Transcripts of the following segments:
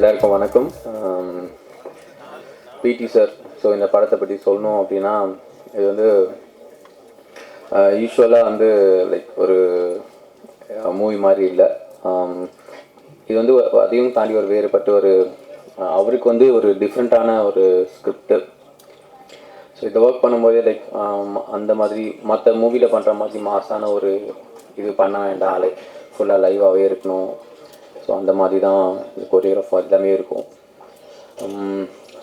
எல்லாருக்கும் வணக்கம். பிடி சார், ஸோ இந்த படத்தை பற்றி சொல்லணும் அப்படின்னா, இது வந்து யூஸ்வலாக வந்து லைக் ஒரு மூவி மாதிரி இல்லை. இது வந்து அதையும் தாண்டி ஒரு வேறுபட்ட ஒரு அவருக்கு வந்து ஒரு டிஃப்ரெண்ட்டான ஒரு ஸ்கிரிப்டு. ஸோ இதை ஒர்க் பண்ணும்போதே லைக் அந்த மாதிரி மற்ற மூவியில் பண்ணுற மாதிரி மாசான ஒரு இது பண்ண வேண்டாம், லைக் ஃபுல்லாக லைவாகவே இருக்கணும். ஸோ அந்த மாதிரி தான் இந்த கொரியோகிராஃப் எல்லாமே இருக்கும்.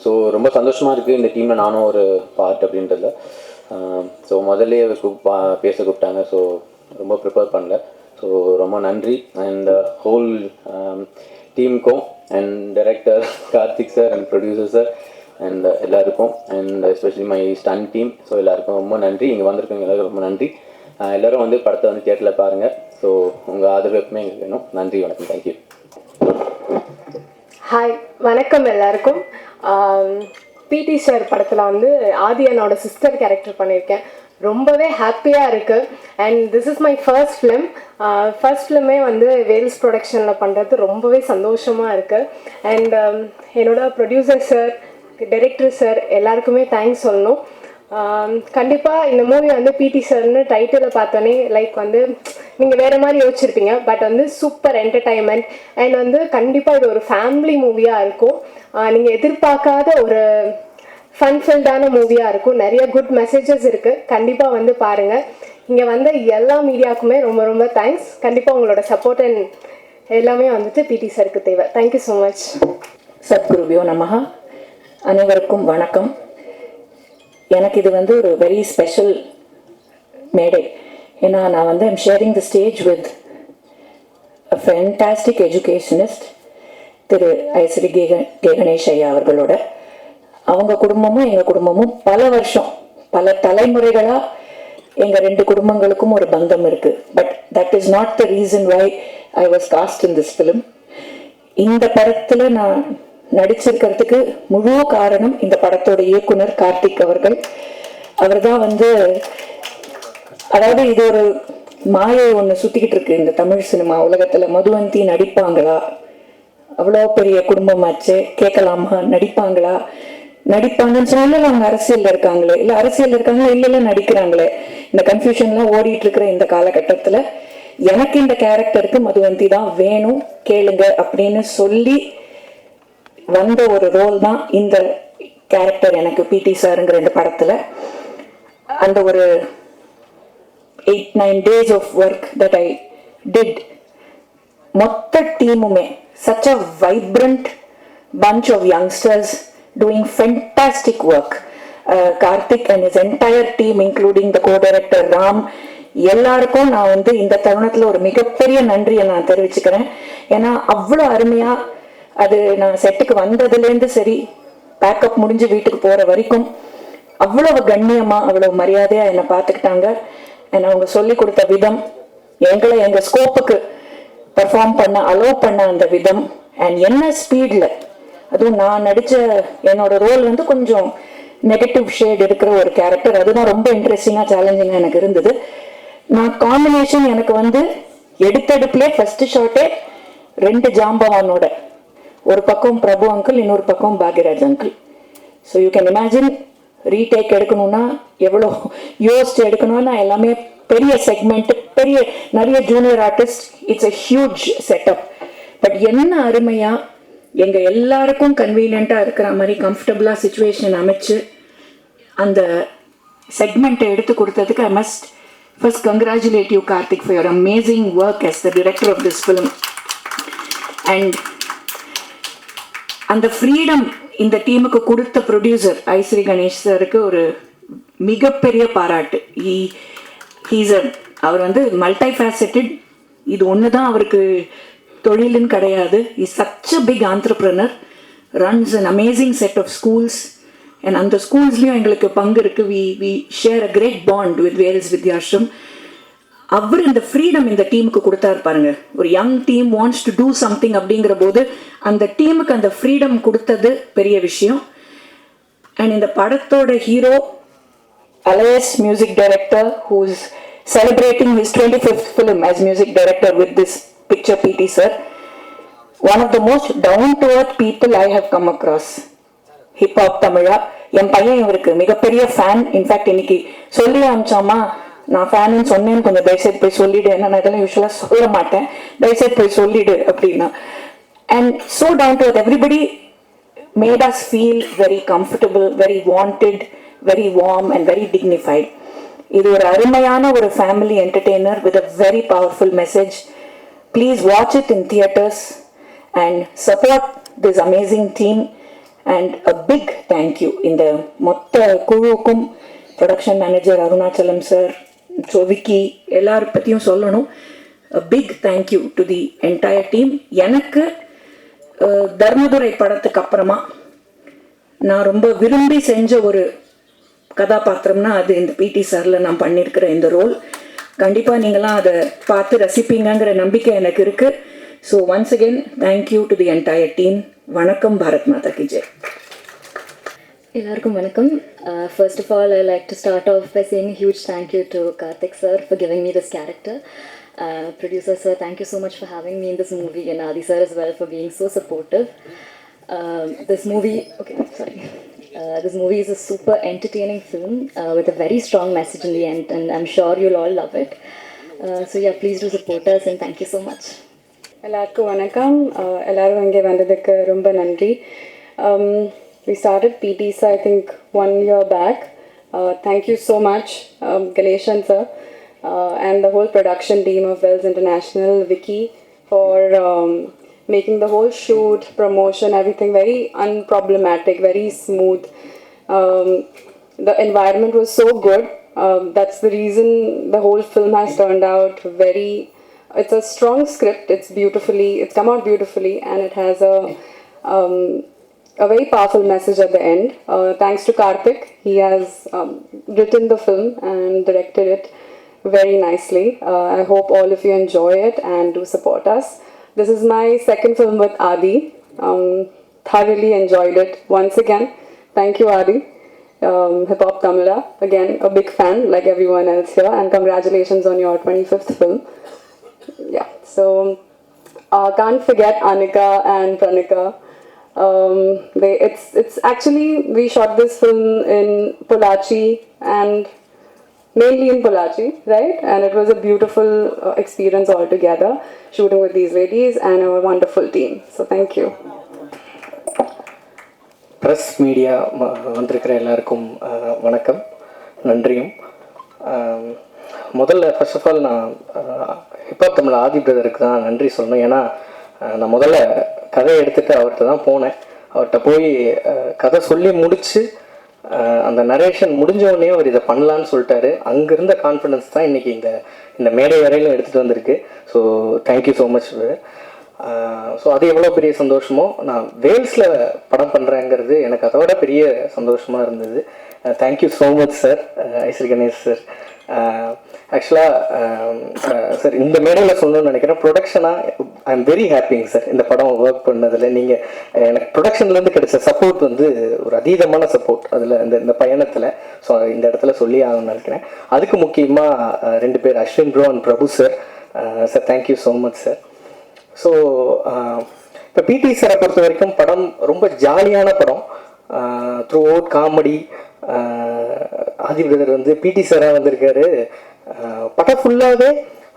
ஸோ ரொம்ப சந்தோஷமாக இருக்குது இந்த டீமில் நானும் ஒரு பார்ட் அப்படின்றதுல. ஸோ முதல்ல பேச கூப்பிட்டாங்க, ஸோ ரொம்ப ப்ரிப்பேர் பண்ணல. ஸோ ரொம்ப நன்றி அண்ட் ஹோல் டீமுக்கும் and director Karthik sir and producer sir and எல்லாருக்கும் and especially my stunt team. So எல்லாருக்கும் ரொம்ப நன்றி. இங்கே வந்திருக்கவங்க எல்லாருக்கும் ரொம்ப நன்றி. எல்லோரும் வந்து படத்தை வந்து தியேட்டரில் பாருங்கள். ஸோ உங்கள் ஆதரவு எப்பவுமே எங்களுக்கு வேணும். நன்றி, வணக்கம், தேங்க்யூ. ஹாய், வணக்கம் எல்லாருக்கும். பிடி சார் படத்தில் வந்து ஆதியனோட சிஸ்டர் கேரக்டர் பண்ணியிருக்கேன். ரொம்பவே ஹாப்பியாக இருக்குது. And this is my first film. First ஃபிலிமே வந்து வேல்ஸ் ப்ரொடக்ஷனில் பண்ணுறது ரொம்பவே சந்தோஷமாக இருக்குது. அண்ட் என்னோட ப்ரொடியூசர் சார், டைரக்டர் சார் எல்லாருக்குமே தேங்க்ஸ் சொல்லணும். கண்டிப்பாக இந்த மூவி வந்து பிடி சார்னு டைட்டிலில் பார்த்தோன்னே லைக் வந்து நீங்கள் வேறு மாதிரி யோசிச்சிருப்பீங்க. பட் வந்து சூப்பர் என்டர்டைன்மெண்ட் அண்ட் வந்து கண்டிப்பாக இது ஒரு ஃபேமிலி மூவியாக இருக்கும். நீங்கள் எதிர்பார்க்காத ஒரு ஃபன்ஃபில்டான மூவியாக இருக்கும். நிறைய குட் மெசேஜஸ் இருக்குது. கண்டிப்பாக வந்து பாருங்கள். இங்கே வந்த எல்லா மீடியாவுக்குமே ரொம்ப ரொம்ப தேங்க்ஸ். கண்டிப்பாக உங்களோட சப்போர்ட் அண்ட் எல்லாமே வந்துட்டு பிடி சாருக்கு தேவை. Thank you so much. சத்குருவியோ நமஹா. அனைவருக்கும் வணக்கம். எனக்கு இது வந்து ஒரு வெரி ஸ்பெஷல் மேடை. ஏன்னா நான் வந்து I'm sharing the stage with a fantastic educationist திரு ஐஸ்ரீ கணேஷ் ஐயா அவர்களோட. அவங்க குடும்பமும் எங்கள் குடும்பமும் பல வருஷம், பல தலைமுறைகளாக எங்கள் ரெண்டு குடும்பங்களுக்கும் ஒரு பந்தம் இருக்குது. But that is not the reason why I was cast in this film. இந்த படத்தில் நான் நடிச்சிருக்கிறதுக்கு முழு காரணம் இந்த படத்தோட இயக்குனர் கார்த்திக் அவர்கள். அவர் தான் வந்து, அதாவது இது ஒரு மாயை ஒன்று சுற்றிக்கிட்டு இருக்கு இந்த தமிழ் சினிமா உலகத்தில். மதுவந்தி நடிப்பாங்களா, அவ்வளோ பெரிய குடும்பமாச்சு, கேட்கலாமா, நடிப்பாங்களா, நடிப்பாங்கன்னு சொன்னாலும் அவங்க அரசியலில் இருக்காங்களே, இல்லை அரசியலில் இருக்காங்களா, இல்லை நடிக்கிறாங்களே, இந்த கன்ஃபியூஷன்லாம் ஓடிட்டு இருக்கிற இந்த காலகட்டத்தில் எனக்கு இந்த கேரக்டருக்கு மதுவந்தி தான் வேணும், கேளுங்க அப்படின்னு சொல்லி வந்த ஒரு ரோல் தான் இந்த கேரக்டர் எனக்கு பிடி சாருங்கிற இந்த படத்தில். அந்த ஒரு 8-9 days of work that I did, மொத்த டீமுமே such a vibrant bunch of youngsters doing fantastic work. Karthik and his entire team including the co-director Ram, எல்லாருக்கும் நான் வந்து இந்த தருணத்தில் ஒரு மிகப்பெரிய நன்றியை நான் தெரிவிச்சுக்கிறேன். ஏன்னா அவ்வளோ அருமையாக அது நான் செட்டுக்கு வந்ததுலேருந்து சரி, பேக்கப் முடிஞ்சு வீட்டுக்கு போகிற வரைக்கும் அவ்வளவு கண்ணியமாக அவ்வளவு மரியாதையாக என்னை பார்த்துக்கிட்டாங்க. என்னை அவங்க சொல்லி கொடுத்த விதம், எங்களை எங்கள் ஸ்கோப்புக்கு பர்ஃபார்ம் பண்ண அலோவ் பண்ண அந்த விதம், அண்ட் என்ன ஸ்பீடில், அதுவும் நான் நடித்த என்னோட ரோல் வந்து கொஞ்சம் நெகட்டிவ் ஷேட் இருக்கிற ஒரு கேரக்டர். அதுதான் ரொம்ப இன்ட்ரெஸ்டிங்காக சேலஞ்சிங்காக எனக்கு இருந்தது. நான் காம்பினேஷன் எனக்கு வந்து எடுத்தடுப்புலே ஃபர்ஸ்ட் ஷாட்டே 2 ஜாம்பவானோட, ஒரு பக்கம் பிரபு அங்கிள், இன்னொரு பக்கம் Bhagyaraj uncle. So you can imagine retake எடுக்கணும்னா எவ்வளோ யோசிச்சு எடுக்கணும்னா, எல்லாமே பெரிய செக்மெண்ட், பெரிய நிறைய junior artist, it's a huge setup. But என்ன அருமையாக எங்கள் எல்லாருக்கும் கன்வீனியண்ட்டாக இருக்கிற மாதிரி கம்ஃபர்டபுளாக சுச்சுவேஷன் அமைச்சு அந்த செக்மெண்ட்டை எடுத்து கொடுத்ததுக்கு I must first congratulate you Karthik for your amazing work as the director of this film. And அந்த ஃப்ரீடம் இந்த டீமுக்கு கொடுத்த ப்ரொடியூசர் ஐஸ்ரீ கணேஷ் சாருக்கு ஒரு மிகப்பெரிய பாராட்டு. அவர் வந்து மல்டி ஃபேசட்டட். இது ஒன்று தான் அவருக்கு தொழிலுன்னு கிடையாது. Is such a big entrepreneur, runs an amazing set of schools. And அந்த ஸ்கூல்ஸ்லேயும் எங்களுக்கு பங்கு இருக்குது. We share a great bond with Vels Vidyashram. அவர் இந்த ஃப்ரீடம் இந்த டீமுக்கு கொடுத்தாரு பாருங்க. ஒரு young team wants to do something அப்படிங்கிற போது அந்த டீமுக்கு அந்த ஃப்ரீடம் கொடுத்தது பெரிய விஷயம். அண்ட் இந்த படத்தோட hero alias music director, who is celebrating his 25th film as music director with this picture, PT sir. one of the most down-to-earth people I have come across. Hip hop Tamizha என் பையன் இவருக்கு மிகப்பெரிய fan. In fact இன்னைக்கு சொல்லி அனுப்பிச்சாமா, நான் ஃபேனுன்னு சொன்னேன்னு கொஞ்சம் தயவுசெய்து போய் சொல்லிடு, ஏன்னா நான் இதெல்லாம் யூஸ்வலாக சொல்ல மாட்டேன், தயவுசெய்து போய் சொல்லிடு அப்படின்னா. And so down to everybody made us feel very comfortable, very wanted, very warm and very dignified. இது ஒரு அருமையான ஒரு family entertainer with a very powerful message. Please watch it in theatres and support this amazing team. And a big thank you இந்த மொத்த குழுவுக்கும், production manager Arunachalam sir, Vicky, எல்லார பற்றியும் சொல்லணும். A big thank you to the entire team. எனக்கு தர்மதுரை படத்துக்கு அப்புறமா நான் ரொம்ப விரும்பி செஞ்ச ஒரு கதாபாத்திரம்னா அது இந்த பிடி சாரில் நான் பண்ணியிருக்கிற இந்த ரோல். கண்டிப்பாக நீங்களாம் அதை பார்த்து ரசிப்பீங்கிற நம்பிக்கை எனக்கு இருக்குது. So once again thank you to the entire team. வணக்கம். பாரத் மாதா கி ஜெய். எல்லாருக்கும் வணக்கம். First of all, I like to start off by saying a huge thank you to Karthik sir for giving me this character. Producer sir, thank you so much for having me in this movie, and Adi sir as well for being so supportive. This movie is a super entertaining film with a very strong message in the end, and I'm sure you'll all love it. So yeah, please do support us, and thank you so much. எல்லாருக்கும் வணக்கம். எல்லாரும் இங்கே வந்ததுக்கு ரொம்ப நன்றி. We started PTs, I think, 1 year back. Thank you so much, Ganeshan sir, and the whole production team of Wells International, Vicky, for making the whole shoot, promotion, everything very unproblematic, very smooth. The environment was so good. That's the reason the whole film has turned out very. It's a strong script. It's come out beautifully, and it has a very powerful message at the end. Thanks to Karthik, he has written the film and directed it very nicely. I hope all of you enjoy it and do support us. This is my second film with Adi. Thoroughly enjoyed it once again. Thank you, Adi. Hip Hop Tamila, again a big fan like everyone else here, and congratulations on your 25th film. Yeah, so can't forget Anika and Pranika. It's actually, we shot this film in Pollachi, and mainly in Pollachi, right? And it was a beautiful experience altogether, shooting with these ladies and a wonderful team. So thank you. Press media வந்திருக்கிற எல்லாருக்கும் வணக்கம், நன்றியும். முதல்ல first of all நான் hip hop Tamil ஆதி பிரதருக்கு தான் நன்றி சொல்லணும். ஏன்னா நான் முதல்ல கதையை எடுத்துகிட்டு அவர்கிட்ட தான் போனேன். அவர்கிட்ட போய் கதை சொல்லி முடித்து அந்த நரேஷன் முடிஞ்சவொடனே அவர் இதை பண்ணலான்னு சொல்லிட்டாரு. அங்கேருந்த கான்ஃபிடன்ஸ் தான் இன்றைக்கி இந்த மேடை வரையிலும் எடுத்துகிட்டு வந்திருக்கு. So thank you so much. So அது எவ்வளோ பெரிய சந்தோஷமோ, நான் வேல்ஸில் படம் பண்ணுறேங்கிறது எனக்கு அதோட பெரிய சந்தோஷமாக இருந்தது. Thank you so much sir, Ishari Ganesh sir. ஆக்சுவலாக சார் இந்த மேடையில் சொல்லணும்னு நினைக்கிறேன், ப்ரொடக்ஷனாக ஐ எம் வெரி ஹாப்பிங்க சார். இந்த படம் ஒர்க் பண்ணதில் நீங்கள் எனக்கு ப்ரொடக்ஷன்லேருந்து கிடைச்ச சப்போர்ட் வந்து ஒரு அதீதமான சப்போர்ட் அதில் இந்த பயணத்தில். ஸோ இந்த இடத்துல சொல்லி ஆகணும்னு நினைக்கிறேன். அதுக்கு முக்கியமாக 2 பேர், Ashwin bro and Prabhu sir. Sir thank you so much sir. So இப்போ பிடி சாரை பொறுத்த வரைக்கும் படம் ரொம்ப ஜாலியான படம். Throughout comedy. Aadhi brother வந்து பிடி சாராக வந்திருக்காரு. படம் ஃபுல்லாகவே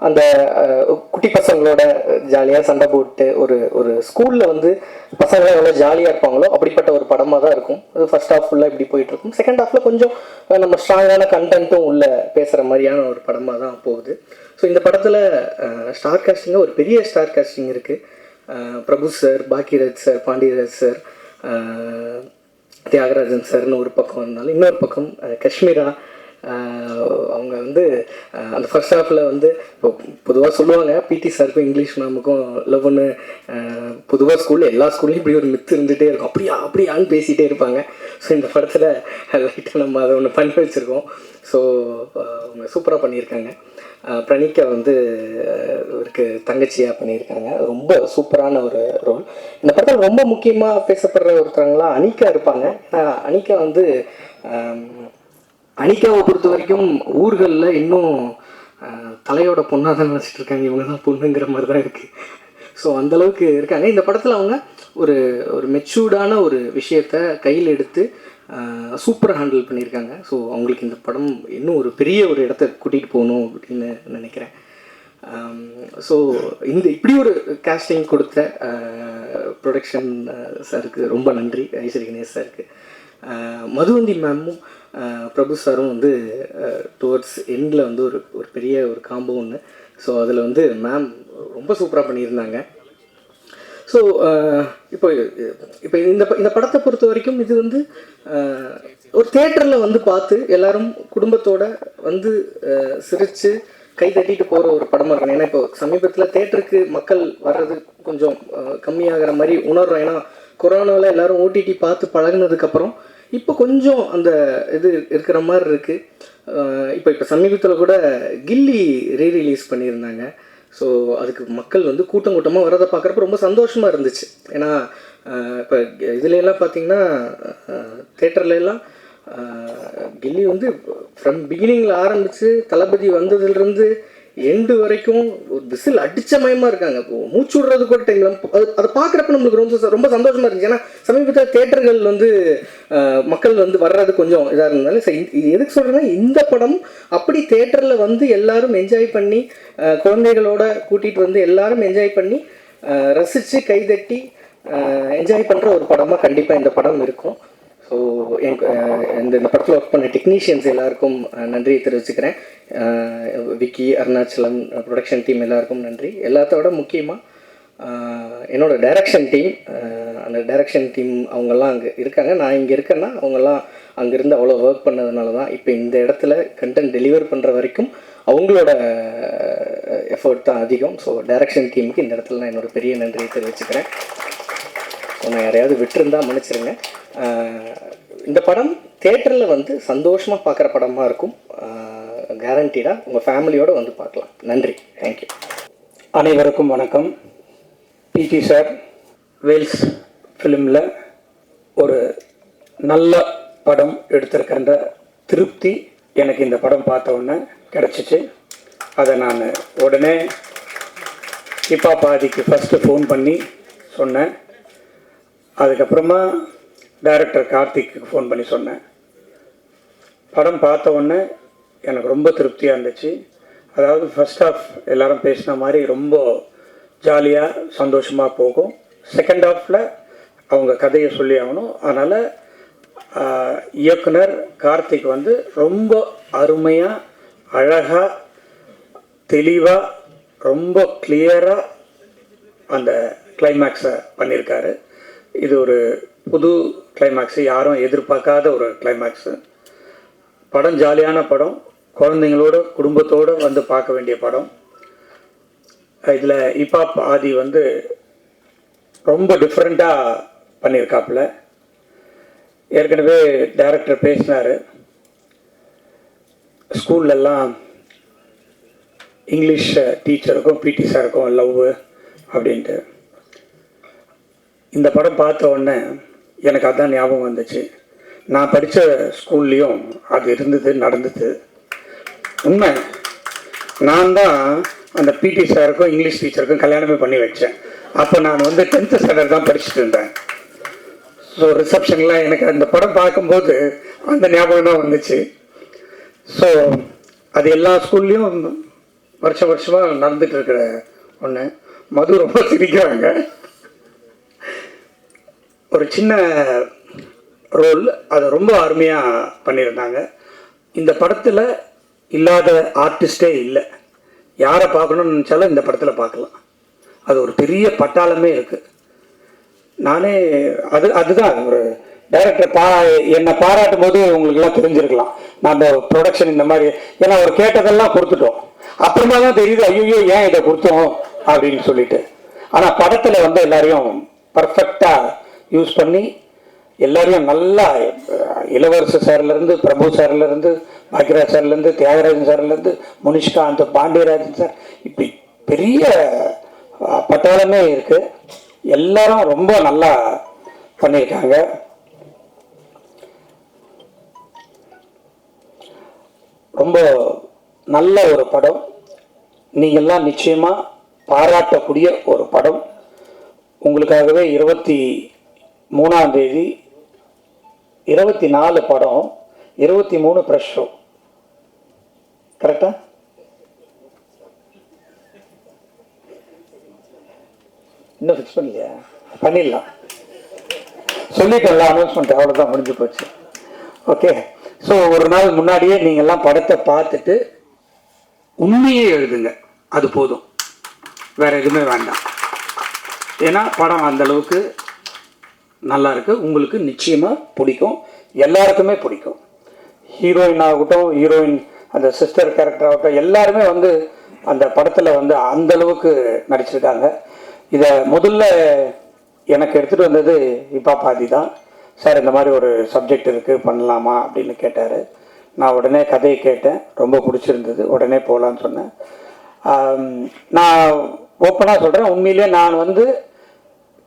அந்த குட்டி பசங்களோட ஜாலியாக சண்டை போட்டு ஒரு ஸ்கூலில் வந்து பசங்களாம் எவ்வளோ ஜாலியாக இருப்பாங்களோ அப்படிப்பட்ட ஒரு படமாக தான் இருக்கும். அது ஃபர்ஸ்ட் ஹாஃப் ஃபுல்லாக இப்படி போயிட்டுருக்கும். செகண்ட் ஹாஃபில் கொஞ்சம் நம்ம ஸ்ட்ராங்கான கண்டென்ட்டும் உள்ள பேசுகிற மாதிரியான ஒரு படமாக தான் போகுது. ஸோ இந்த படத்தில் ஸ்டார் காஸ்டிங்காக ஒரு பெரிய ஸ்டார் காஸ்டிங் இருக்குது. Prabhu sir, Bhagyaraj sir, Pandiyaraj sir, Thiagarajan சார்னு ஒரு பக்கம் இருந்தாலும், இன்னொரு பக்கம் காஷ்மீரா. அவங்க வந்து அந்த ஃபர்ஸ்ட் ஹாஃபில் வந்து இப்போ பொதுவாக சொல்லுவாங்க பிடி சாருக்கும் இங்கிலீஷ் மேமுக்கும் லவ்னு. பொதுவாக ஸ்கூலில் எல்லா ஸ்கூல்லையும் இப்படி ஒரு மித்து இருந்துகிட்டே இருக்கும், அப்படியான்னு பேசிகிட்டே இருப்பாங்க. ஸோ இந்த படத்தில் லைட்டாக நம்ம அதை ஒன்று பண்ணி வச்சுருக்கோம். ஸோ அவங்க சூப்பராக பண்ணியிருக்காங்க. பிரணிகா வந்து இவருக்கு தங்கச்சியாக பண்ணியிருக்காங்க. ரொம்ப சூப்பரான ஒரு ரோல். இந்த படத்தில் ரொம்ப முக்கியமாக பேசப்படுற ஒருத்தவங்களாம் அனிகா இருப்பாங்க. ஏன்னா அனிகா வந்து அனிகாவை பொறுத்த வரைக்கும் ஊர்களில் இன்னும் தலையோட பொண்ணாக தான் நினச்சிட்டு இருக்காங்க. இவங்க தான் பொண்ணுங்கிற மாதிரி தான் இருக்குது. ஸோ அந்தளவுக்கு இருக்காங்க. இந்த படத்தில் அவங்க ஒரு ஒரு மெச்சூர்டான ஒரு விஷயத்த கையில் எடுத்து சூப்பராக ஹேண்டில் பண்ணியிருக்காங்க. ஸோ அவங்களுக்கு இந்த படம் இன்னும் ஒரு பெரிய ஒரு இடத்த கூட்டிகிட்டு போகணும் அப்படின்னு நினைக்கிறேன். ஸோ இப்படி ஒரு கேஸ்டிங் கொடுத்த ப்ரொடக்ஷன் சாருக்கு ரொம்ப நன்றி. ஐஸ்வரி கணேஷ் சாருக்கு, மதுவந்தி மேமும் பிரபு சாரும் வந்து டுவர்ட்ஸ் எண்டில் வந்து ஒரு பெரிய ஒரு காம்போ ஒன்று. ஸோ அதில் வந்து மேம் ரொம்ப சூப்பராக பண்ணியிருந்தாங்க. ஸோ இப்போ இந்த படத்தை பொறுத்த வரைக்கும் இது வந்து ஒரு தேட்டரில் வந்து பார்த்து எல்லாரும் குடும்பத்தோடு வந்து சிரித்து கை தட்டிட்டு போகிற ஒரு படமாக இருக்கணும். ஏன்னா இப்போ சமீபத்தில் தேட்டருக்கு மக்கள் வர்றது கொஞ்சம் கம்மியாகிற மாதிரி உணர்றோம். ஏன்னா கொரோனாவில் எல்லோரும் ஓடிடி பார்த்து பழகினதுக்கப்புறம் இப்போ கொஞ்சம் அந்த இது இருக்கிற மாதிரி இருக்குது. இப்போ சமீபத்தில் கூட கில்லி ரீரிலீஸ் பண்ணியிருந்தாங்க. ஸோ அதுக்கு மக்கள் வந்து கூட்டமாக வரதை பார்க்குறப்ப ரொம்ப சந்தோஷமாக இருந்துச்சு. ஏன்னா இப்போ இதுலலாம் பார்த்திங்கன்னா தேட்டர்லாம் கில்லி வந்து ஃப்ரம் பிகினிங்கில் ஆரம்பித்து தளபதி வந்ததுலேருந்து எண்டு வரைக்கும் ஒரு விசில் அடித்த மயமாக இருக்காங்க. மூச்சு விடுறது கூட டைமில் அதை பார்க்குறப்ப நம்மளுக்கு ரொம்ப சந்தோஷமாக இருந்துச்சு. ஏன்னா சமீபத்தில் தேட்டர்கள் வந்து மக்கள் வந்து வர்றது கொஞ்சம் இதாக இருந்தாலும் சரி. இது எதுக்கு சொல்கிறேன்னா, இந்த படம் அப்படி தேட்டரில் வந்து எல்லாரும் என்ஜாய் பண்ணி குழந்தைகளோட கூட்டிகிட்டு வந்து எல்லாரும் என்ஜாய் பண்ணி ரசித்து கைதட்டி என்ஜாய் பண்ணுற ஒரு படமாக கண்டிப்பாக இந்த படம் இருக்கும். ஸோ இந்த படத்தில் ஒர்க் பண்ண டெக்னீஷியன்ஸ் எல்லாருக்கும் நன்றியை தெரிவிச்சுக்கிறேன். விக்கி, அருணாச்சலம், ப்ரொடக்ஷன் டீம் எல்லாருக்கும் நன்றி. எல்லாத்தோட முக்கியமாக என்னோடய டைரக்ஷன் டீம், அந்த டைரக்ஷன் டீம் அவங்கெல்லாம் அங்கே இருக்காங்க. நான் இங்கே இருக்கேன்னா அவங்கெல்லாம் அங்கேருந்து அவ்வளோ ஒர்க் பண்ணதுனால தான் இப்போ இந்த இடத்துல கண்டென்ட் டெலிவர் பண்ணுற வரைக்கும் அவங்களோட எஃபர்ட் தான் அதிகம். ஸோ டைரக்ஷன் டீமுக்கு இந்த இடத்துல நான் என்னோடய பெரிய நன்றியை தெரிவிச்சுக்கிறேன். நான் யாரையாவது விட்டுருந்தால் மன்னிச்சிருங்க. இந்த படம் தேட்டரில் வந்து சந்தோஷமாக பார்க்குற படமாக இருக்கும். கேரண்டீடாக உங்கள் ஃபேமிலியோடு வந்து பார்க்கலாம். நன்றி, தேங்க்யூ. அனைவருக்கும் வணக்கம். பிடி சார் வேல்ஸ் ஃபிலிமில் ஒரு நல்ல படம் எடுத்திருக்கின்ற திருப்தி எனக்கு இந்த படம் பார்த்த உடனே கிடச்சிச்சு. அதை நான் உடனே கிப்பா பாதிக்கு ஃபஸ்ட்டு ஃபோன் பண்ணி சொன்னேன். அதுக்கப்புறமா டைரக்டர் கார்த்திக்கு ஃபோன் பண்ணி சொன்னேன். படம் பார்த்த உடனே எனக்கு ரொம்ப திருப்தியாக இருந்துச்சு. அதாவது ஃபர்ஸ்ட் ஹாஃப் எல்லாரும் பேசின மாதிரி ரொம்ப ஜாலியாக சந்தோஷமாக போகும். செகண்ட் ஹாஃபில் அவங்க கதையை சொல்லி ஆகணும். அதனால் இயக்குனர் கார்த்திக் வந்து ரொம்ப அருமையாக, அழகாக, தெளிவாக, ரொம்ப கிளியராக அந்த கிளைமேக்ஸை பண்ணியிருக்காரு. இது ஒரு புது கிளைமேக்ஸு, யாரும் எதிர்பார்க்காத ஒரு கிளைமேக்ஸு. படம் ஜாலியான படம், குழந்தைங்களோட குடும்பத்தோடு வந்து பார்க்க வேண்டிய படம். இதில் இப்பாப் ஆதி வந்து ரொம்ப டிஃப்ரெண்ட்டாக பண்ணியிருக்காப்புல. ஏற்கனவே டைரக்டர் பேசினார், ஸ்கூல்லெல்லாம் இங்கிலீஷ் டீச்சருக்கும் பிடி சாருக்கும் லவ் அப்படின்ட்டு. இந்த படம் பார்த்த உடனே எனக்கு அதான் ஞாபகம் வந்துச்சு. நான் படித்த ஸ்கூல்லேயும் அது இருந்தது, நடந்தது. உண்மை, நான் தான் அந்த பிடி சாருக்கும் இங்கிலீஷ் டீச்சருக்கும் கல்யாணமே பண்ணி வச்சேன். அப்போ நான் வந்து 10th ஸ்டாண்டர்ட் தான் படிச்சுட்டு இருந்தேன். ஸோ ரிசப்ஷனில் எனக்கு அந்த படம் பார்க்கும்போது அந்த ஞாபகம் தான் வந்துச்சு. ஸோ அது எல்லா ஸ்கூல்லேயும் வருஷமாக நடந்துட்டு இருக்கிற ஒன்று. மது ரொம்ப சிரிக்கிறாங்க. ஒரு சின்ன ரோல், அதை ரொம்ப அருமையாக பண்ணியிருந்தாங்க. இந்த படத்தில் இல்லாத ஆர்டிஸ்டே இல்லை. யாரை பார்க்கணும்னு நினச்சாலும் இந்த படத்தில் பார்க்கலாம். அது ஒரு பெரிய பட்டாளமே இருக்குது. நானே அதுதான் ஒரு டைரக்டர் என்னை பாராட்டும் போது உங்களுக்குலாம் தெரிஞ்சிருக்கலாம். நம்ம ப்ரொடக்ஷன் இந்த மாதிரி, ஏன்னா ஒரு கேட்டதெல்லாம் கொடுத்துட்டோம். அப்புறமா தான் தெரியுது, ஐயோ ஏன் இதை கொடுத்தோம் அப்படின்னு சொல்லிட்டு. ஆனால் படத்தில் வந்து எல்லாரையும் பர்ஃபெக்டாக யூஸ் பண்ணி எல்லாரையும் நல்லா, இளவரசு சார்லேருந்து, பிரபு சார்லேருந்து, பாக்யராஜ் சார்லேருந்து, தியாகராஜன் சார்லேருந்து, முனிஷ்காந்த், பாண்டியராஜன் சார், இப்படி பெரிய பட்டாளமே இருக்குது. எல்லாரும் ரொம்ப நல்லா பண்ணியிருக்காங்க. ரொம்ப நல்ல ஒரு படம். நீங்கள்லாம் நிச்சயமாக பாராட்டக்கூடிய ஒரு படம். உங்களுக்காகவே 23ஆம் தேதி 24 படம், 23 ப்ரெஷ் ஷோ. கரெக்டா? இன்னும் ஃபிக்ஸ் பண்ணலையா? பண்ணிடலாம், சொல்லிட்டேன்ல, அனௌன்ஸ்மெண்ட் அவ்வளோதான், முடிஞ்சு போச்சு. ஓகே. ஸோ ஒரு நாள் முன்னாடியே நீங்கள்லாம் படத்தை பார்த்துட்டு உண்மையே எழுதுங்க, அது போதும், வேற எதுவுமே வேண்டாம். ஏன்னா படம் அந்தளவுக்கு நல்லா இருக்கு, உங்களுக்கு நிச்சயமாக பிடிக்கும், எல்லாருக்குமே பிடிக்கும். ஹீரோயின் ஆகட்டும், ஹீரோயின் அந்த சிஸ்டர் கேரக்டர் ஆகட்டும், எல்லாருமே வந்து அந்த படத்தில் வந்து அந்தளவுக்கு நடிச்சிருக்காங்க. இதை முதல்ல எனக்கு எடுத்துகிட்டு வந்தது இப்பா பாதி தான். சார் இந்த மாதிரி ஒரு சப்ஜெக்ட் இருக்குது, பண்ணலாமா அப்படின்னு கேட்டார். நான் உடனே கதையை கேட்டேன், ரொம்ப பிடிச்சிருந்தது, உடனே போகலான்னு சொன்னேன். நான் ஓப்பனாக சொல்கிறேன், உண்மையிலே நான் வந்து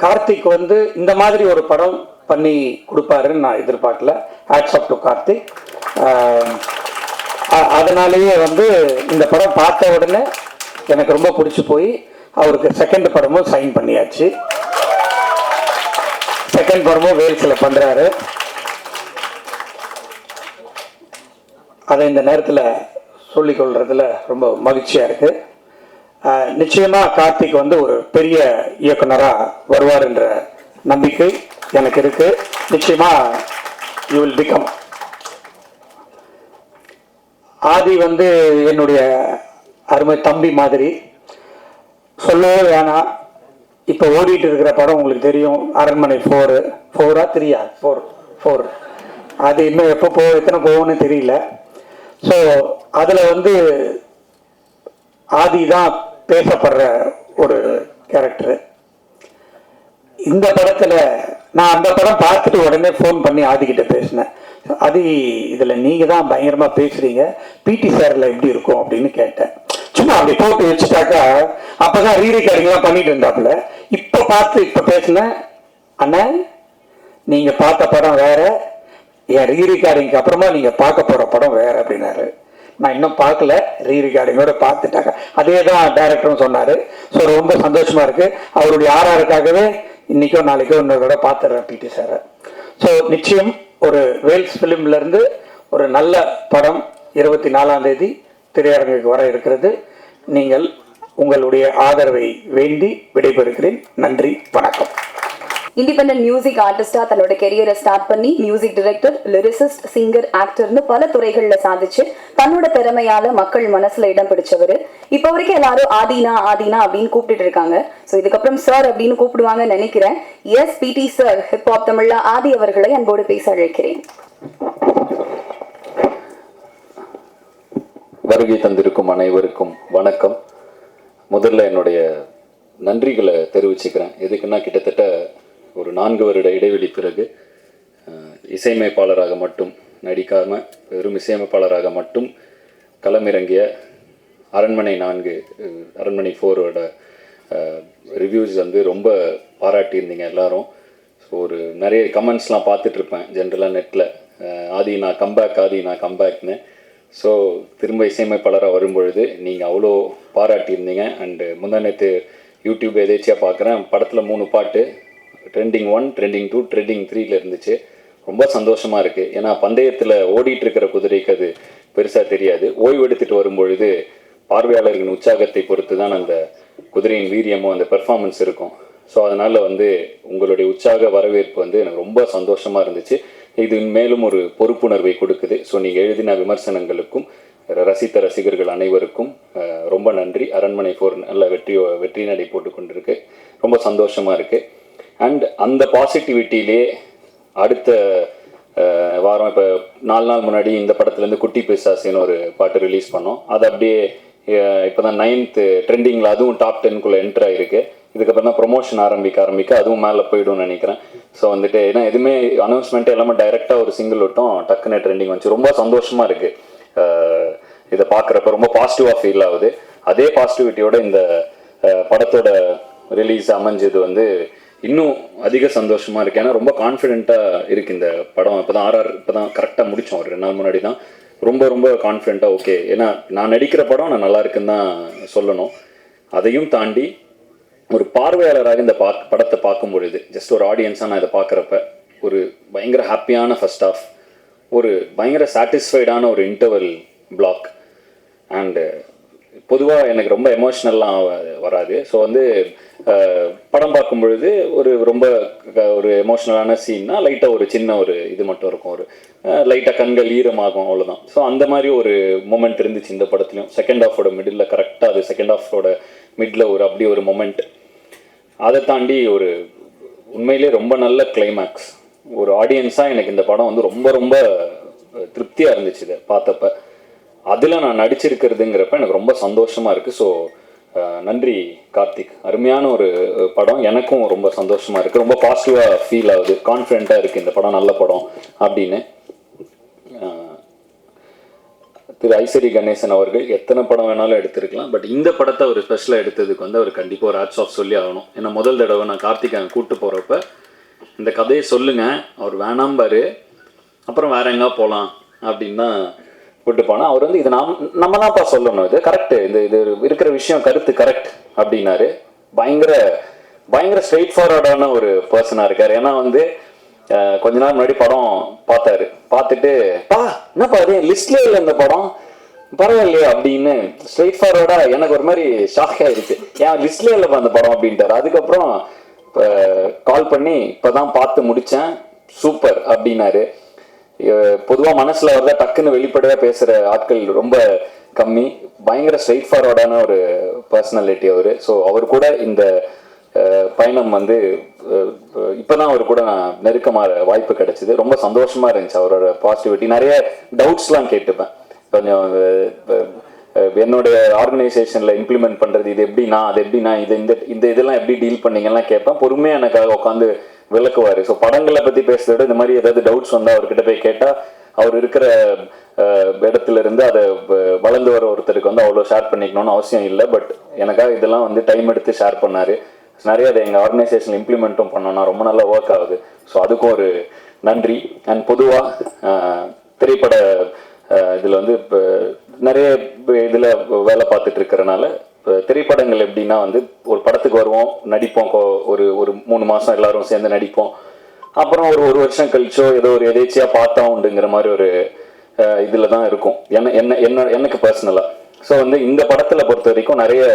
கார்த்திக் வந்து இந்த மாதிரி ஒரு படம் பண்ணி கொடுப்பாருன்னு நான் எதிர்பார்க்கல. Hats off to Karthik. அதனாலேயே வந்து இந்த படம் பார்த்த உடனே எனக்கு ரொம்ப பிடிச்சி போய் அவருக்கு செகண்ட் படமும் சைன் பண்ணியாச்சு. செகண்ட் படமும் வேல்ஸில் பண்ணுறாரு. அதை இந்த நேரத்தில் சொல்லிக்கொள்றதுல ரொம்ப மகிழ்ச்சியாக இருக்குது. நிச்சயமாக கார்த்திக் வந்து ஒரு பெரிய இயக்குனராக வருவார் என்ற நம்பிக்கை எனக்கு இருக்குது. நிச்சயமாக யூ வில் பிகம். ஆதி வந்து என்னுடைய அருமை தம்பி மாதிரி, சொல்லவே வேணாம். இப்போ ஓடிட்டு இருக்கிற படம் உங்களுக்கு தெரியும், அரண்மனை 4 4 அது இன்னும் எப்போ எத்தனை போகும்னு தெரியல. ஸோ அதில் வந்து ஆதி தான் பேசப்படுற ஒரு கேரக்டரு. இந்த படத்தில் நான் அந்த படம் பார்த்துட்டு உடனே ஃபோன் பண்ணி ஆதிக்கிட்ட பேசினேன். ஆதி, இதில் நீங்கள் தான் பயங்கரமாக பேசுகிறீங்க, பிடி சாரில் எப்படி இருக்கும் அப்படின்னு கேட்டேன். சும்மா அப்படி போட்டு வச்சுட்டாக்கா அப்போதான் ரீரிகார்டிங்லாம் பண்ணிட்டு இருந்தாப்புல. இப்போ பார்த்து இப்போ பேசினேன், அண்ணன் நீங்கள் பார்த்த படம் வேற, என் ரீரிகார்டிங்க்கு அப்புறமா நீங்கள் பார்க்க போகிற படம் வேற அப்படின்னாரு. நான் இன்னும் பார்க்கல, ரீரிகார்டிங்கோட பார்த்துட்டாங்க. அதே தான் டைரக்டரும் சொன்னார். ஸோ ரொம்ப சந்தோஷமாக இருக்குது. அவருடைய ஆர்ஆருக்காகவே இன்றைக்கோ நாளைக்கோ இன்னொரு தடவை பார்த்துட்றேன் பிடி சாரை. ஸோ நிச்சயம் ஒரு வேல்ஸ் ஃபிலிம்லேருந்து ஒரு நல்ல படம் 24ஆம் தேதி திரையரங்குக்கு வர இருக்கிறது. நீங்கள் உங்களுடைய ஆதரவை வேண்டி விடைபெறுகிறேன். நன்றி, வணக்கம். இண்டிபெண்டன்ட் மியூசிக் ஆர்டிஸ்டா தன்னோட கெரியரை ஸ்டார்ட் பண்ணி மியூசிக் டைரக்டர், லிரிசிஸ்ட், சிங்கர், ஆக்டர்னு பல துறைகள்ல சாதிச்சு தன்னோட திறமையால மக்கள் மனசுல இடம் பிடிச்சவரு. இப்போ வரைக்கும் எல்லாரும் ஆதினா ஆதினா அப்படின்னு கூப்பிட்டு இருக்காங்க. ஸோ இதுக்கப்புறம் சார் அப்படின்னு கூப்பிடுவாங்கன்னு நினைக்கிறேன். எஸ் பிடி சார், ஹிப்ஹாப் தமிழ்ல ஆதி அவர்களை அன்போடு பேச அழைக்கிறேன். வருகை தந்திருக்கும் அனைவருக்கும் வணக்கம். முதல்ல என்னுடைய நன்றிகளை தெரிவிச்சுக்கிறேன். எதுக்குன்னா கிட்டத்தட்ட ஒரு 4 வருட இடைவெளி பிறகு இசையமைப்பாளராக மட்டும் நடிக்காமல் வெறும் இசையமைப்பாளராக மட்டும் களமிறங்கிய அரண்மனை 4 அரண்மனை 4ஓட ரிவ்யூஸ் வந்து ரொம்ப பாராட்டியிருந்தீங்க எல்லாரும். ஸோ ஒரு நிறைய கமெண்ட்ஸ்லாம் பார்த்துட்ருப்பேன் ஜென்ரலாக நெட்டில், ஆதி நான் கம்பேக், ஆதி நான் கம்பேக்னு. ஸோ திரும்ப இசையமைப்பாளராக வரும்பொழுது நீங்கள் அவ்வளோ பாராட்டியிருந்தீங்க. அண்டு முந்தா நேற்று யூடியூப் எதேச்சியாக பார்க்குறேன், படத்தில் 3 பாட்டு ட்ரெண்டிங் 1, ட்ரெண்டிங் 2, ட்ரெண்டிங் 3ல இருந்துச்சு. ரொம்ப சந்தோஷமாக இருக்குது. ஏன்னா பந்தயத்தில் ஓடிட்டுருக்கிற குதிரைக்கு அது பெருசாக தெரியாது. ஓய்வு எடுத்துகிட்டு வரும்பொழுது பார்வையாளர்களின் உற்சாகத்தை பொறுத்து தான் அந்த குதிரையின் வீரியமும் அந்த பெர்ஃபார்மன்ஸ் இருக்கும். ஸோ அதனால் வந்து உங்களுடைய உற்சாக வரவேற்பு வந்து எனக்கு ரொம்ப சந்தோஷமாக இருந்துச்சு. இது மேலும் ஒரு பொறுப்புணர்வை கொடுக்குது. ஸோ நீங்கள் எழுதின விமர்சனங்களுக்கும் ரசித்த ரசிகர்கள் அனைவருக்கும் ரொம்ப நன்றி. அரண்மனை 4 நல்ல வெற்றி நடை போட்டு கொண்டிருக்கு. ரொம்ப சந்தோஷமாக இருக்குது. அண்ட் அந்த பாசிட்டிவிட்டியிலே அடுத்த வாரம் இப்போ 4 நாள் முன்னாடி இந்த படத்துலேருந்து குட்டி பிசாசின்னு ஒரு பாட்டு ரிலீஸ் பண்ணோம். அது அப்படியே இப்போ தான் 9th ட்ரெண்டிங்கில் அதுவும் டாப் 10க்குள்ளே என்ட்ரு ஆகிருக்கு. இதுக்கப்புறம் தான் ப்ரொமோஷன் ஆரம்பிக்க அதுவும் மேலே போய்டும்னு நினைக்கிறேன். ஸோ வந்துட்டு ஏன்னா எதுவுமே அனௌன்ஸ்மெண்ட்டு எல்லாமே டைரெக்டாக ஒரு சிங்கிள் விட்டோம், டக்குன்னு ட்ரெண்டிங் வந்துச்சு. ரொம்ப சந்தோஷமாக இருக்குது இதை பார்க்குறப்ப, ரொம்ப பாசிட்டிவாக ஃபீல் ஆகுது. அதே பாசிட்டிவிட்டியோட இந்த படத்தோட ரிலீஸ் அமைஞ்சது வந்து இன்னும் அதிக சந்தோஷமாக இருக்குது. ஏன்னா ரொம்ப கான்ஃபிடென்ட்டாக இருக்குது இந்த படம். இப்போ தான் ஆர்ஆர் இப்போ தான் கரெக்டாக முடித்தோம், ஒரு 2 நாள் முன்னாடி தான். ரொம்ப ரொம்ப கான்ஃபிடென்ட்டாக ஓகே. ஏன்னா நான் நடிக்கிற படம் நான் நல்லா இருக்குன்னு தான் சொல்லணும். அதையும் தாண்டி ஒரு பார்வையாளராக இந்த படத்தை பார்க்கும் பொழுது, ஜஸ்ட் ஒரு ஆடியன்ஸாக நான் இதை பார்க்குறப்ப ஒரு பயங்கர ஹாப்பியான ஃபர்ஸ்ட் ஆஃப், ஒரு பயங்கர சாட்டிஸ்ஃபைடான ஒரு இன்டர்வல் பிளாக், அண்டு பொதுவாக எனக்கு ரொம்ப எமோஷ்னல்லாம் வராது. ஸோ வந்து படம் பார்க்கும் பொழுது ரொம்ப ஒரு எமோஷ்னலான சீன்னா லைட்டாக ஒரு சின்ன ஒரு இது மட்டும் இருக்கும், ஒரு லைட்டாக கண்கள் ஈரமாகும், அவ்வளோதான். ஸோ அந்த மாதிரி ஒரு மூமெண்ட் இருந்துச்சு இந்த படத்துலையும். செகண்ட் ஹாஃபோட மிடில் கரெக்டாக அது செகண்ட் ஹாஃபோட மிடில் அப்படி ஒரு மொமெண்ட். அதை தாண்டி ஒரு உண்மையிலே ரொம்ப நல்ல கிளைமேக்ஸ். ஒரு ஆடியன்ஸாக எனக்கு இந்த படம் வந்து ரொம்ப ரொம்ப திருப்தியாக இருந்துச்சு இதை பார்த்தப்ப. அதில் நான் நடிச்சிருக்கிறதுங்கிறப்ப எனக்கு ரொம்ப சந்தோஷமாக இருக்குது. ஸோ நன்றி கார்த்திக், அருமையான ஒரு படம். எனக்கும் ரொம்ப சந்தோஷமாக இருக்குது, ரொம்ப பாசிட்டிவாக ஃபீல் ஆகுது, கான்ஃபிடென்ட்டாக இருக்குது இந்த படம் நல்ல படம் அப்படின்னு. திரு ஐசரி கணேசன் அவர்கள் எத்தனை படம் வேணாலும் எடுத்திருக்கலாம், பட் இந்த படத்தை அவர் ஸ்பெஷலாக எடுத்ததுக்கு வந்து அவர் கண்டிப்பாக ஒரு ஹேட்ஸ் ஆஃப் சொல்லி ஆகணும். ஏன்னா முதல் தடவை நான் கார்த்திகை கூப்பிட்டு போகிறப்ப இந்த கதையை சொல்லுங்கள், அவர் வேணாம்பாரு, அப்புறம் வேற எங்கே போகலாம் அப்படின்னு தான் கூப்பிட்டு போனால் அவர் வந்து இது நம்ம தான்ப்பா சொல்லணும், இது கரெக்டு, இது இருக்கிற விஷயம் கருத்து கரெக்ட் அப்படின்னாரு. பயங்கர ஸ்ட்ரெயிட் ஃபார்வர்டான ஒரு பர்சனாக இருக்கார். ஏன்னா வந்து கொஞ்ச நாள் முன்னாடி படம் பார்த்தாரு, பார்த்துட்டு என்னப்பா அது லிஸ்ட்லேயே இல்லை இந்த படம், பரவாயில்லையே அப்படின்னு ஸ்ட்ரெயிட் ஃபார்வர்டாக எனக்கு ஒரு மாதிரி ஷாக் ஆயிடுச்சு. ஏன் லிஸ்ட்லேயே இல்லைப்பா அந்த படம் அப்படின்ட்டார். அதுக்கப்புறம் கால் பண்ணி இப்போ தான் பார்த்து முடித்தேன், சூப்பர் அப்படின்னாரு. பொதுவாக மனசில் வரதா டக்குன்னு வெளிப்படையாக பேசுகிற ஆட்கள் ரொம்ப கம்மி, பயங்கர ஸ்ட்ரெயிட் ஃபார்வர்டான ஒரு பர்சனாலிட்டி அவர். ஸோ அவர் கூட இந்த பயணம் வந்து இப்போதான் அவர் கூட நான் நெருக்கமாக வாய்ப்பு கிடைச்சிது, ரொம்ப சந்தோஷமாக இருந்துச்சு. அவரோட பாசிட்டிவிட்டி, நிறைய டவுட்ஸ்லாம் கேட்டுப்பேன், கொஞ்சம் என்னோட ஆர்கனைசேஷனில் இம்ப்ளிமெண்ட் பண்ணுறது இது எப்படின்னா அது எப்படின்னா இந்த இதெல்லாம் எப்படி டீல் பண்ணீங்கலாம் கேட்பேன். பொறுமையாக எனக்காக உட்காந்து விளக்குவார். ஸோ படங்களை பற்றி பேசுறத விட இந்த மாதிரி ஏதாவது டவுட்ஸ் வந்தால் அவர்கிட்ட போய் கேட்டால் அவர் இருக்கிற இடத்துல இருந்து அதை வளர்ந்து வர ஒருத்தருக்கு வந்து அவ்வளோ ஷேர் பண்ணிக்கணும்னு அவசியம் இல்லை. பட் எனக்காக இதெல்லாம் வந்து டைம் எடுத்து ஷேர் பண்ணார். நிறைய அதை எங்கள் ஆர்கனைசேஷன் இம்ப்ளிமெண்ட்டும் பண்ணோன்னா ரொம்ப நல்லா ஒர்க் ஆகுது. ஸோ அதுக்கும் ஒரு நன்றி. அண்ட் பொதுவாக திரைப்பட இதில் வந்து இப்போ நிறைய இதில் வேலை பார்த்துட்டு இருக்கிறனால திரைப்படங்கள் எப்படின்னா வந்து ஒரு படத்துக்கு வருவோம், நடிப்போம், ஒரு 3 மாதம் எல்லாரும் சேர்ந்து நடிப்போம், அப்புறம் ஒரு வருஷம் கழிச்சோ ஏதோ ஒரு எதேச்சியாக பார்த்தா உண்டுங்கிற மாதிரி ஒரு இதில் தான் இருக்கும் எனக்கு பர்சனலாக. ஸோ வந்து இந்த படத்தில் பொறுத்த வரைக்கும் நிறைய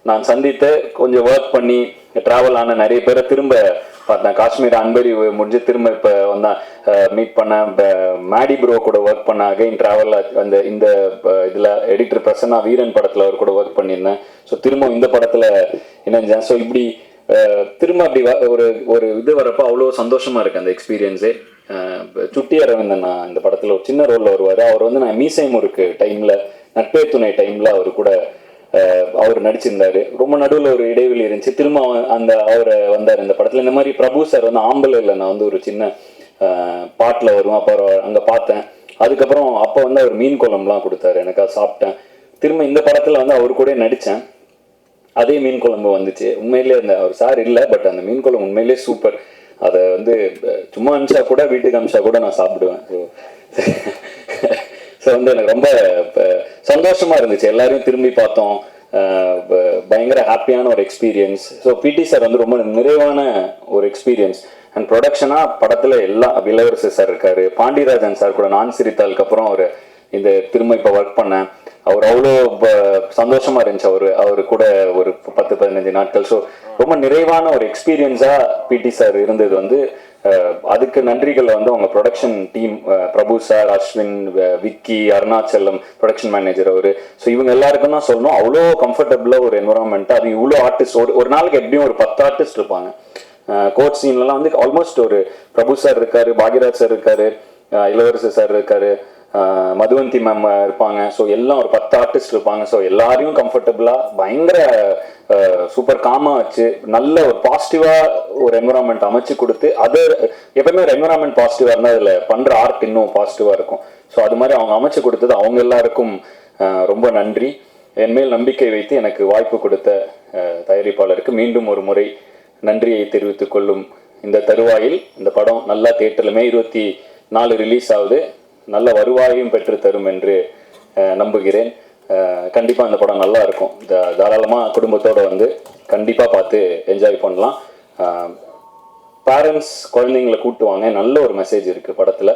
நான் சந்தித்து கொஞ்சம் ஒர்க் பண்ணி ட்ராவல் ஆன நிறைய பேரை திரும்ப பார்த்தேன். காஷ்மீர் அன்பரி முடிஞ்சு திரும்ப இப்போ வந்தேன், மீட் பண்ணேன். மேடி ப்ரோ கூட ஒர்க் பண்ண அகைன் ட்ராவல் இந்த இதில் எடிட்டர் பிரசன்னா வீரன் படத்தில் அவர் கூட ஒர்க் பண்ணியிருந்தேன். ஸோ திரும்ப இந்த படத்தில் இணைஞ்சேன். ஸோ இப்படி திரும்ப அப்படி ஒரு இது வரப்போ அவ்வளோ சந்தோஷமாக இருக்குது அந்த எக்ஸ்பீரியன்ஸே. சுட்டி அரவிந்தன் நான் இந்த படத்தில் ஒரு சின்ன ரோலில் வருவார். அவர் வந்து நான் மீசை முறுக்கு டைமில், நட்பே துணை டைமில் அவர் கூட அவர் நடிச்சிருந்தாரு. ரொம்ப நடுவில் ஒரு இடைவெளி இருந்துச்சு, திரும்ப அவரை வந்தார் இந்த படத்தில். இந்த மாதிரி பிரபு சார் வந்து ஆம்பளை இல்லை, நான் வந்து ஒரு சின்ன பாட்டில் வரும், அப்போ அங்கே பார்த்தேன். அதுக்கப்புறம் அப்போ வந்து அவர் மீன் குழம்புலாம் கொடுத்தாரு, எனக்கு அதை சாப்பிட்டேன். திரும்ப இந்த படத்தில் வந்து அவர் கூட நடித்தேன், அதே மீன் குழம்பு வந்துச்சு. உண்மையிலே அவர் சார் இல்லை, பட் அந்த மீன் குழம்பு உண்மையிலே சூப்பர். அதை வந்து சும்மா அனுப்பிச்சா கூட, வீட்டுக்கு அனுப்பிச்சா கூட நான் சாப்பிடுவேன். ஸோ வந்து எனக்கு ரொம்ப சந்தோஷமாக இருந்துச்சு. எல்லாரையும் திரும்பி பார்த்தோம், பயங்கர ஹாப்பியான ஒரு எக்ஸ்பீரியன்ஸ். ஸோ பிடி சார் வந்து ரொம்ப நிறைவான ஒரு எக்ஸ்பீரியன்ஸ். அண்ட் ப்ரொடக்ஷனாக படத்தில் எல்லாம் இளவரசு சார் இருக்கார், பாண்டியராஜன் சார் கூட நான் சிரித்தாளுக்கு அப்புறம் அவர் இந்த திரும்ப இப்போ ஒர்க் பண்ணேன். அவர் அவ்வளோ சந்தோஷமாக இருந்துச்சு அவர் கூட ஒரு 10-15 நாட்கள். ஸோ ரொம்ப நிறைவான ஒரு எக்ஸ்பீரியன்ஸாக பிடி சார் இருந்தது. வந்து அதுக்கு நன்றிகளை வந்து அவங்க production team, Prabhu sir, Ashwin, Vicky, Arunachalam production manager அவர். ஸோ இவங்க எல்லாருக்கும் தான் சொல்லணும், அவ்வளோ கம்ஃபர்டபுளாக ஒரு என்வரான்மெண்ட்டு. அது இவ்வளோ ஆர்டிஸ்ட், ஒரு நாளைக்கு எப்படியும் ஒரு 10 ஆர்டிஸ்ட் இருப்பாங்க. கோர்ட் சீன்லாம் வந்து ஆல்மோஸ்ட் ஒரு பிரபு சார் இருக்காரு, பாக்யராஜ் சார் இருக்காரு, இளவரசு சார் இருக்காரு, மதுவந்தி மேம் இருப்பாங்க. ஸோ எல்லாம் ஒரு 10 ஆர்டிஸ்ட் இருப்பாங்க. ஸோ எல்லாரையும் கம்ஃபர்டபுளாக பயங்கர சூப்பர் காமாக வச்சு நல்ல ஒரு பாசிட்டிவாக ஒரு என்விரான்மெண்ட் அமைச்சு கொடுத்து, அது எப்பவுமே ஒரு என்விரான்மெண்ட் பாசிட்டிவாக இருந்தால் அதில் பண்ணுற ஆர்ட் இன்னும் பாசிட்டிவாக இருக்கும். ஸோ அது மாதிரி அவங்க அமைச்சு கொடுத்தது அவங்க எல்லாருக்கும் ரொம்ப நன்றி. என்மேல் நம்பிக்கை வைத்து எனக்கு வாய்ப்பு கொடுத்த தயாரிப்பாளருக்கு மீண்டும் ஒரு முறை நன்றியை தெரிவித்துக் கொள்ளும் இந்த தருவாயில் இந்த படம் நல்லா தியேட்டரில் May 24 ரிலீஸ் ஆகுது, நல்ல வருவாயும் பெற்று தரும் என்று நம்புகிறேன். கண்டிப்பாக அந்த படம் நல்லா இருக்கும். தாராளமாக குடும்பத்தோடு வந்து கண்டிப்பாக பார்த்து என்ஜாய் பண்ணலாம். பேரண்ட்ஸ் குழந்தைங்களை கூட்டுவாங்க, நல்ல ஒரு மெசேஜ் இருக்குது படத்தில்.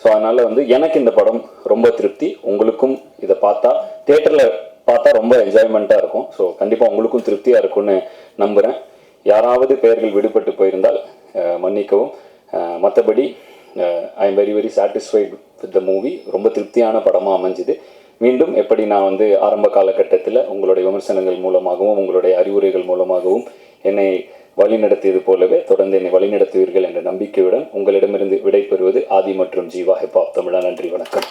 ஸோ அதனால் வந்து எனக்கு இந்த படம் ரொம்ப திருப்தி. உங்களுக்கும் இதை பார்த்தா தியேட்டரில் பார்த்தா ரொம்ப என்ஜாய்மெண்ட்டாக இருக்கும். ஸோ கண்டிப்பாக உங்களுக்கும் திருப்தியாக இருக்கும்னு நம்புகிறேன். யாராவது பெயர்கள் விடுபட்டு போயிருந்தால் மன்னிக்கவும். மற்றபடி I am very satisfied with the movie. ரொம்ப திருப்தியான படமாக அமைஞ்சுது. மீண்டும் எப்படி நான் வந்து ஆரம்ப காலகட்டத்தில் உங்களுடைய விமர்சனங்கள் மூலமாகவும் உங்களுடைய அறிவுரைகள் மூலமாகவும் என்னை வழிநடத்தியது போலவே தொடர்ந்து என்னை வழிநடத்துவீர்கள் என்ற நம்பிக்கையுடன் உங்களிடமிருந்து விடைபெறுவது ஆதி மற்றும் ஜீவா ஹிப்ஹாப் தமிழா. நன்றி, வணக்கம்.